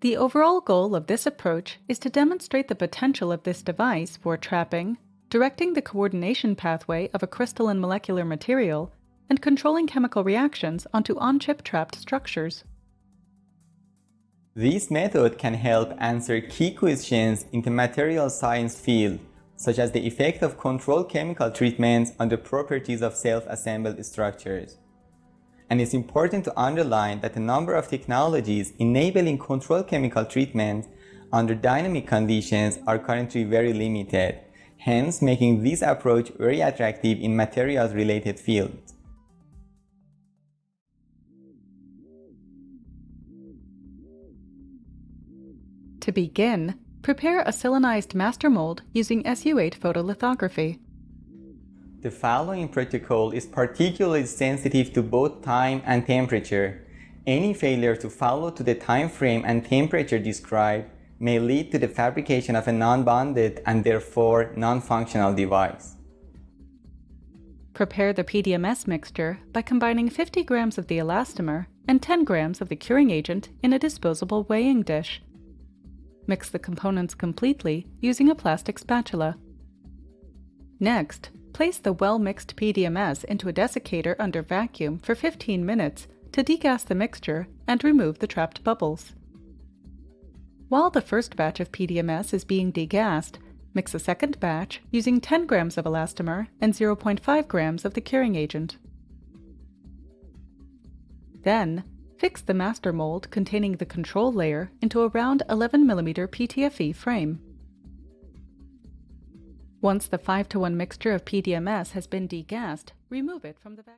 The overall goal of this approach is to demonstrate the potential of this device for trapping, directing the coordination pathway of a crystalline molecular material, and controlling chemical reactions onto on-chip trapped structures. This method can help answer key questions in the material science field, such as the effect of controlled chemical treatments on the properties of self-assembled structures. And it's important to underline that the number of technologies enabling controlled chemical treatment under dynamic conditions are currently very limited, hence making this approach very attractive in materials-related fields. To begin, prepare a siliconized master mold using SU8 photolithography. The following protocol is particularly sensitive to both time and temperature. Any failure to follow to the time frame and temperature described may lead to the fabrication of a non-bonded and therefore non-functional device. Prepare the PDMS mixture by combining 50 grams of the elastomer and 10 grams of the curing agent in a disposable weighing dish. Mix the components completely using a plastic spatula. Next, place the well-mixed PDMS into a desiccator under vacuum for 15 minutes to degas the mixture and remove the trapped bubbles. While the first batch of PDMS is being degassed, mix a second batch using 10 grams of elastomer and 0.5 grams of the curing agent. Then, fix the master mold containing the control layer into a round 11 mm PTFE frame. Once the 5:1 mixture of PDMS has been degassed, remove it from the vacuum.